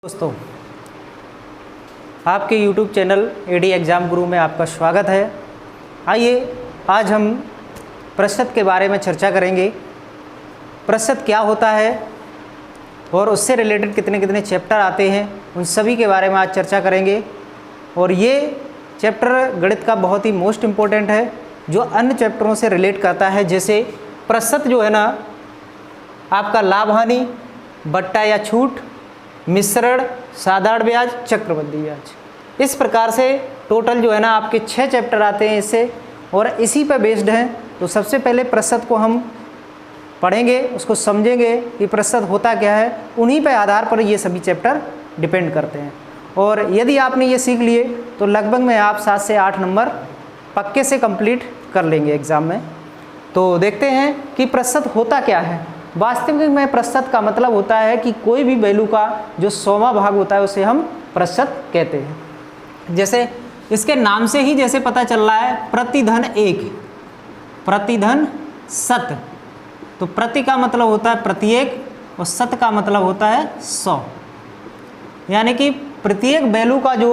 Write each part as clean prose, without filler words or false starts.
दोस्तों, आपके YouTube channel AD exam गुरु में आपका स्वागत है। आइए आज हम प्रतिशत के बारे में चर्चा करेंगे। प्रतिशत क्या होता है और उससे रिलेटेड कितने कितने चैप्टर आते हैं, उन सभी के बारे में आज चर्चा करेंगे। और ये चैप्टर गणित का बहुत ही मोस्ट इम्पोर्टेंट है, जो अन्य चैप्टरों से रिलेट करता है। जैसे प्रतिशत जो है ना, आपका लाभ हानि, बट्टा या छूट, मिश्रण, साधारण ब्याज, चक्रवृद्धि ब्याज, इस प्रकार से टोटल जो है ना आपके 6 चैप्टर आते हैं इससे, और इसी पर बेस्ड हैं। तो सबसे पहले प्रतिशत को हम पढ़ेंगे, उसको समझेंगे कि प्रतिशत होता क्या है। उन्हीं पर आधार पर ये सभी चैप्टर डिपेंड करते हैं। और यदि आपने ये सीख लिए तो लगभग में आप 7 से 8 नंबर पक्के से कंप्लीट कर लेंगे एग्ज़ाम में। तो देखते हैं कि प्रतिशत होता क्या है। वास्तविक में प्रतिशत का मतलब होता है कि कोई भी वैल्यू का जो 100वां भाग होता है उसे हम प्रतिशत कहते हैं। जैसे इसके नाम से ही जैसे पता चल रहा है, प्रतिधन 1, प्रतिधन शत। तो प्रति का मतलब होता है प्रत्येक और शत का मतलब होता है 100। यानी कि प्रत्येक वैल्यू का जो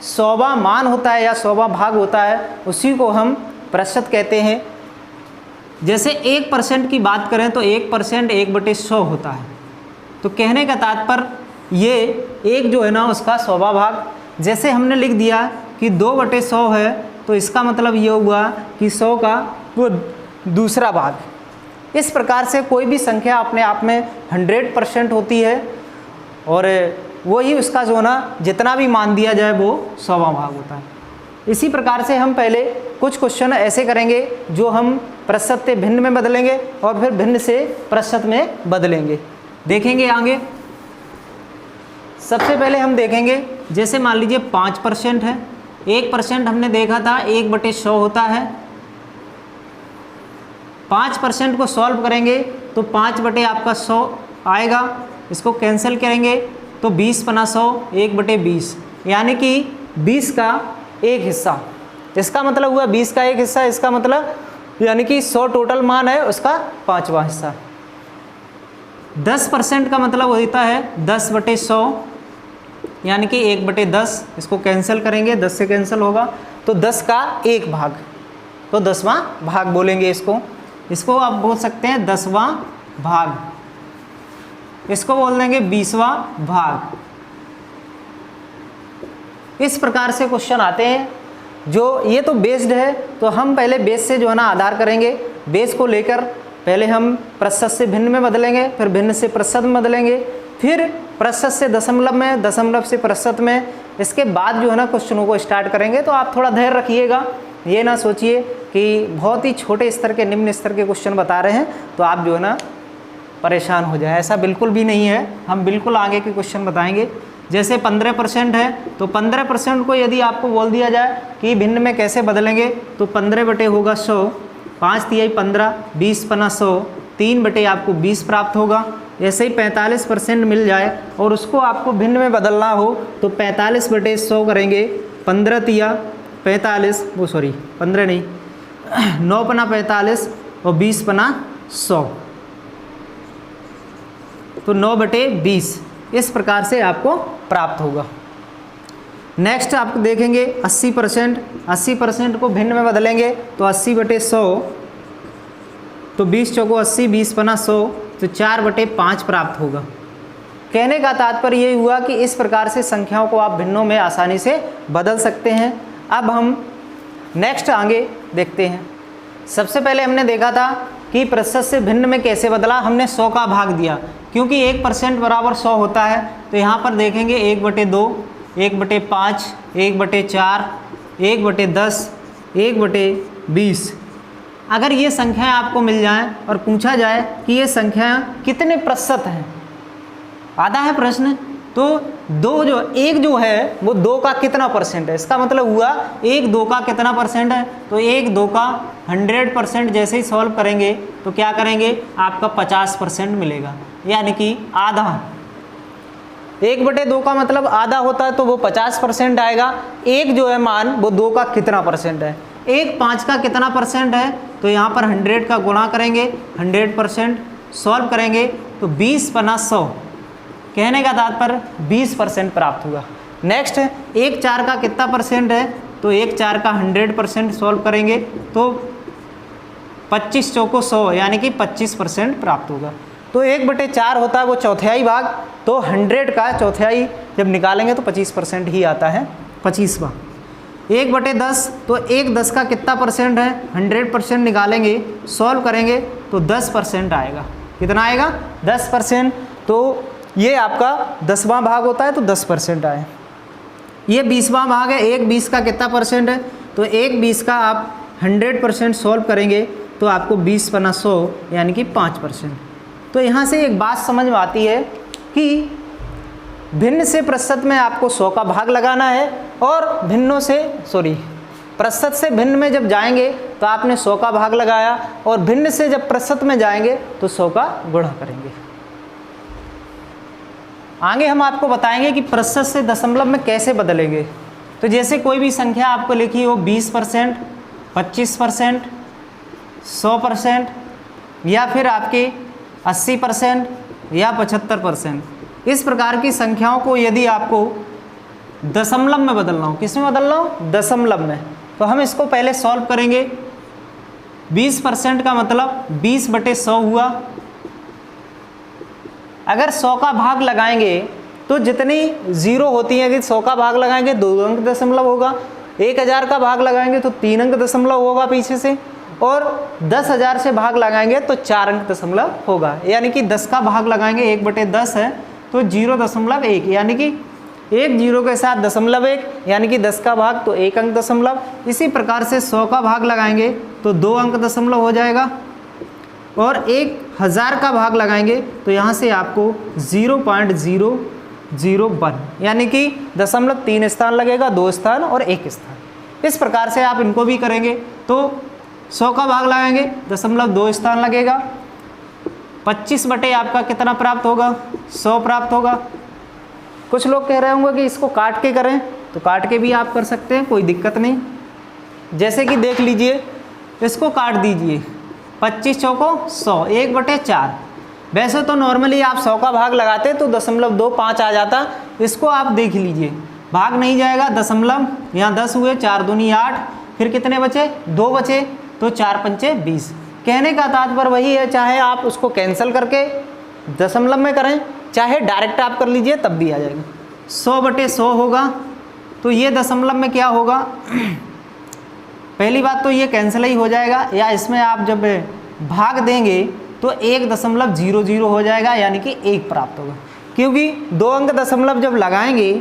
100वां मान होता है या 100वां भाग होता है उसी को हम प्रतिशत कहते हैं। जैसे 1% की बात करें तो 1% 1/100 होता है। तो कहने का तात्पर्य ये एक जो है ना उसका 100वां भाग, जैसे हमने लिख दिया कि 2/100 है, तो इसका मतलब ये हुआ कि 100 का वो दूसरा भाग। इस प्रकार से कोई भी संख्या अपने आप में 100% होती है, और वही उसका जो है ना जितना भी मान दिया जाए वो 100वां भाग होता है। इसी प्रकार से हम पहले कुछ क्वेश्चन ऐसे करेंगे जो हम प्रतिशत से भिन्न में बदलेंगे और फिर भिन्न से प्रतिशत में बदलेंगे, देखेंगे आगे। सबसे पहले हम देखेंगे, जैसे मान लीजिए 5% है। 1% हमने देखा था 1/100 होता है। 5% को सॉल्व करेंगे तो 5 आपका 100 आएगा। इसको कैंसिल करेंगे तो 20×100 1/20, यानी कि 20 का एक हिस्सा। इसका मतलब हुआ 20 का एक हिस्सा, इसका मतलब यानी कि 100 टोटल मान है उसका 5वां हिस्सा। 10% का मतलब होता है 10/100, यानी कि 1/10। इसको कैंसिल करेंगे, 10 से कैंसिल होगा तो 10 का एक भाग, तो 10वां भाग बोलेंगे इसको। इसको आप बोल सकते हैं 10वां भाग, इसको बोल देंगे 20वां भाग। इस प्रकार से क्वेश्चन आते हैं। जो ये तो बेस्ड है, तो हम पहले बेस से जो है ना आधार करेंगे। बेस को लेकर पहले हम प्रतिशत से भिन्न में बदलेंगे, फिर भिन्न से प्रतिशत में बदलेंगे, फिर प्रतिशत से दशमलव में, दशमलव से प्रतिशत में। इसके बाद जो है ना क्वेश्चनों को स्टार्ट करेंगे। तो आप थोड़ा धैर्य रखिएगा, ये ना सोचिए कि बहुत ही छोटे स्तर के, निम्न स्तर के क्वेश्चन बता रहे हैं तो आप जो है ना परेशान हो जाए, ऐसा बिल्कुल भी नहीं है। हम बिल्कुल आगे के क्वेश्चन बताएंगे। जैसे 15% है, तो 15% को यदि आपको बोल दिया जाए कि भिन्न में कैसे बदलेंगे, तो 15 होगा 100, 5 तिहाई 15, 20×100, 3 आपको 20 प्राप्त होगा। ऐसे ही 45% मिल जाए और उसको आपको भिन्न में बदलना हो तो 45/100 करेंगे। 15 तिया 45, वो सॉरी 15 नहीं, 9×45 और 20×100, तो 9/20 इस प्रकार से आपको प्राप्त होगा। नेक्स्ट आप देखेंगे 80%। 80% को भिन्न में बदलेंगे तो 80/100, तो 20 चौको 80, 20×100, तो 4/5 प्राप्त होगा। कहने का तात्पर्य ये हुआ कि इस प्रकार से संख्याओं को आप भिन्नों में आसानी से बदल सकते हैं। अब हम नेक्स्ट आगे देखते हैं। सबसे पहले हमने देखा था कि प्रतिशत से भिन्न में कैसे बदला। हमने 100 का भाग दिया, क्योंकि 1% बराबर 100 होता है। तो यहाँ पर देखेंगे 1/2, 1/5, 1/4, 1/10, 1/20। अगर ये संख्याएं आपको मिल जाएं और पूछा जाए कि ये संख्याएं कितने प्रतिशत हैं, आधा है प्रश्न, तो एक जो है वो 2 का कितना परसेंट है, इसका मतलब हुआ 1 2 का कितना परसेंट है। तो 1 2 का 100% जैसे ही सॉल्व करेंगे तो क्या करेंगे, आपका 50% मिलेगा, यानी कि आधा। 1/2 का मतलब आधा होता है, तो वो 50% आएगा। एक जो है मान वो 2 का कितना परसेंट है, 1 5 का कितना परसेंट है, तो यहाँ पर 100 का गुणा करेंगे, 100% सॉल्व करेंगे तो 20×100, कहने का तात्पर्य 20% प्राप्त हुआ। नेक्स्ट 1/4 का कितना परसेंट है, तो 1/4 का 100% सॉल्व करेंगे तो 25 चौको 100 यानी कि 25% प्राप्त होगा। तो 1/4 होता है वो चौथाई भाग, तो 100 का चौथाई जब निकालेंगे तो 25% ही आता है 25वां। 1/10 तो 1/10 का कितना परसेंट है, 100% निकालेंगे सॉल्व करेंगे तो 10% आएगा। कितना आएगा, 10%। तो ये आपका 10वां भाग होता है तो 10% आए। ये 20वां भाग है, 1/20 का कितना परसेंट है, तो 1/20 का आप 100% सॉल्व करेंगे तो आपको 20/100 यानी कि 5%। तो यहाँ से एक बात समझ में आती है कि भिन्न से प्रतिशत में आपको 100 का भाग लगाना है और प्रतिशत से भिन्न में जब जाएंगे तो आपने 100 का भाग लगाया और भिन्न से जब प्रतिशत में जाएंगे तो 100 का गुणा करेंगे। आगे हम आपको बताएंगे कि प्रतिशत से दशमलव में कैसे बदलेंगे। तो जैसे कोई भी संख्या आपको लिखी हो 20%, 25%, 100% या फिर आपके 80% या 75%, इस प्रकार की संख्याओं को यदि आपको दशमलव में बदलना हो, किस में बदलना हो, दशमलव में, तो हम इसको पहले सॉल्व करेंगे। 20% का मतलब 20/100 हुआ। अगर 100 का भाग लगाएंगे तो जितनी जीरो होती है, यदि 100 का भाग लगाएंगे 2 अंक दशमलव होगा, 1000 का भाग लगाएंगे तो 3 अंक दशमलव होगा पीछे से, और 10,000 से भाग लगाएंगे तो 4 अंक दशमलव होगा। यानी कि 10 का भाग लगाएंगे 1/10 है तो 0.1 यानी कि 1 0 के साथ 0.1 यानी कि 10 का भाग तो 1 अंक दशमलव। इसी प्रकार से 100 का भाग लगाएंगे तो 2 अंक दशमलव हो जाएगा, और 1000 का भाग लगाएंगे तो यहाँ से आपको 0.001 यानी कि 0.3 स्थान लगेगा, 2 स्थान और 1 स्थान। इस प्रकार से आप इनको भी करेंगे तो 100 का भाग लगाएंगे 0.2 स्थान लगेगा, 25 आपका कितना प्राप्त होगा, 100 प्राप्त होगा। कुछ लोग कह रहे होंगे कि इसको काट के करें, तो काट के भी आप कर सकते हैं, कोई दिक्कत नहीं। जैसे कि देख लीजिए, इसको काट दीजिए, 25 चौको 100, 1/4। वैसे तो नॉर्मली आप 100 का भाग लगाते तो 0.25 आ जाता, इसको आप देख लीजिए, भाग नहीं जाएगा, दशमलव यहाँ 10 हुए, 4 दूनी 8, फिर कितने बचे, 2 बचे, तो 4 पंचे 20। कहने का तात्पर्य वही है, चाहे आप उसको कैंसिल करके दशमलव में करें, चाहे डायरेक्ट आप कर लीजिए तब भी आ जाएगा। 100/100 होगा, तो ये दशमलव में क्या होगा, पहली बात तो ये कैंसिल ही हो जाएगा, या इसमें आप जब भाग देंगे तो 1.00 हो जाएगा यानी कि 1 प्राप्त होगा, क्योंकि 2 अंक दशमलव जब लगाएंगे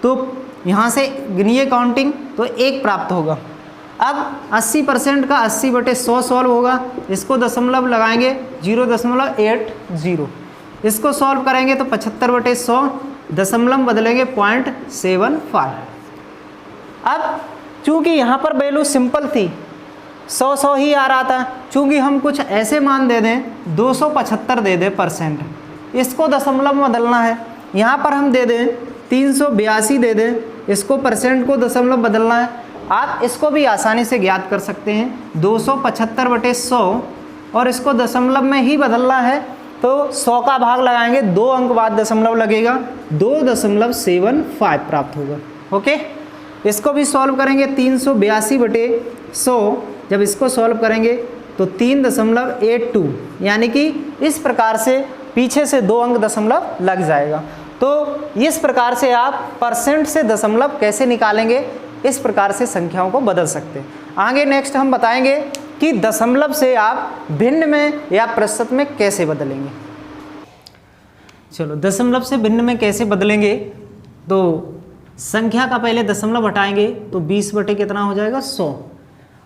तो यहाँ से गिनिए काउंटिंग तो 1 प्राप्त होगा। अब 80% का 80/100 सॉल्व होगा, इसको दशमलव लगाएंगे 0.80, इसको सॉल्व करेंगे तो 75/100, दशमलव बदलेंगे 0.75। अब चूंकि यहाँ पर वैल्यू सिंपल थी, 100 ही आ रहा था, चूंकि हम कुछ ऐसे मान दे दें 275 दे दें %, इसको दशमलव में बदलना है। यहाँ पर हम दे दें 382 दे दें, इसको % को दशमलव बदलना है। आप इसको भी आसानी से ज्ञात कर सकते हैं, 275/100 और इसको दशमलव में ही बदलना है, तो 100 का भाग लगाएंगे, 2 अंक बाद दशमलव लगेगा, 2.75 प्राप्त होगा। ओके, इसको भी सॉल्व करेंगे, 382/100, जब इसको सॉल्व करेंगे तो 3.82 यानी कि इस प्रकार से पीछे से 2 अंक दशमलव लग जाएगा। तो इस प्रकार से आप % से दशमलव कैसे निकालेंगे, इस प्रकार से संख्याओं को बदल सकते हैं। आगे नेक्स्ट हम बताएंगे कि दशमलव से आप भिन्न में या प्रतिशत में कैसे बदलेंगे। चलो, दशमलव से भिन्न में कैसे बदलेंगे, तो संख्या का पहले दशमलव हटाएंगे तो 20 कितना हो जाएगा, 100।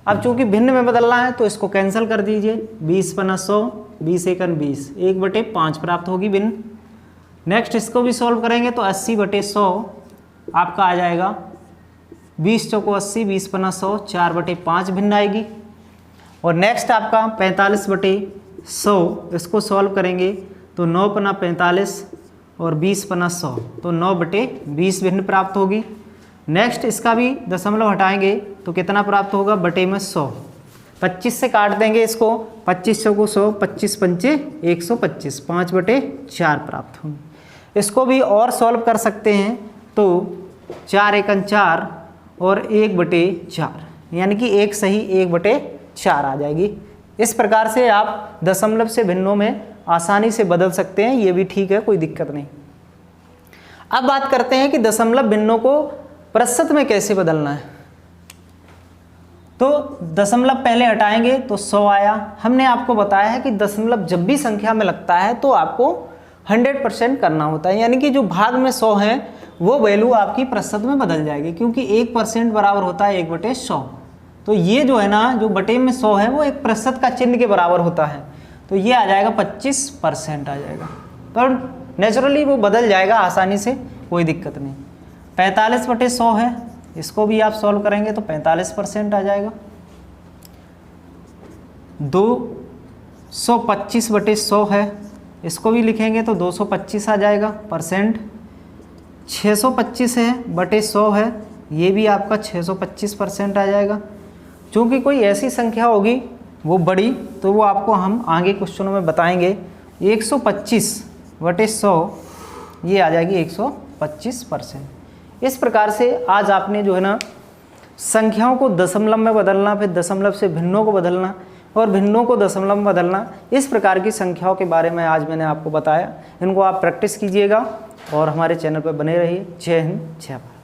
अब चूंकि भिन्न में बदलना है तो इसको कैंसिल कर दीजिए, 20/100, 20 × 20, 1/5 प्राप्त होगी भिन्न। नेक्स्ट इसको भी सॉल्व करेंगे तो 80/100 आपका आ जाएगा, 20 चौको 80, 20/100, 4/5 भिन्न आएगी। और नेक्स्ट आपका 45/100, इसको सॉल्व करेंगे तो 9×45 और 20/100, तो 9/20 भिन्न प्राप्त होगी। नेक्स्ट इसका भी दशमलव हटाएंगे तो कितना प्राप्त होगा, बटे में 100, 25 से काट देंगे इसको, 25 चौको 100, 25 पंचे 125, 5/4 प्राप्त होंगे। इसको भी और सॉल्व कर सकते हैं तो 4 एकम 4 और 1/4 यानी कि 1 सही 1/4 आ जाएगी। इस प्रकार से आप दशमलव से भिन्नों में आसानी से बदल सकते हैं, ये भी ठीक है, कोई दिक्कत नहीं। अब बात करते हैं कि दशमलव भिन्नों को प्रतिशत में कैसे बदलना है। तो दशमलव पहले हटाएंगे तो 100 आया। हमने आपको बताया है कि दशमलव जब भी संख्या में लगता है तो आपको 100% करना होता है, यानी कि जो भाग में 100 है वो वैल्यू आपकी प्रतिशत में बदल जाएगी, क्योंकि 1% बराबर होता है 1/100। तो ये जो है ना, जो बटे में 100 है वो एक प्रतिशत का चिन्ह के बराबर होता है, तो ये आ जाएगा 25% आ जाएगा। तो नेचुरली वो बदल जाएगा आसानी से, कोई दिक्कत नहीं। 45/100 है, इसको भी आप सॉल्व करेंगे तो 45% आ जाएगा। 225/100 है, इसको भी लिखेंगे तो 225 आ जाएगा परसेंट। 625 है बटे 100 है, ये भी आपका 625% आ जाएगा। चूँकि कोई ऐसी संख्या होगी वो बड़ी, तो वो आपको हम आगे क्वेश्चनों में बताएंगे। 125/100 ये आ जाएगी 125%। इस प्रकार से आज आपने जो है ना संख्याओं को दशमलव में बदलना, फिर दशमलव से भिन्नों को बदलना और भिन्नों को दशमलव में बदलना, इस प्रकार की संख्याओं के बारे में आज मैंने आपको बताया। इनको आप प्रैक्टिस कीजिएगा और हमारे चैनल पर बने रहिए। जय हिंद, जय भारत।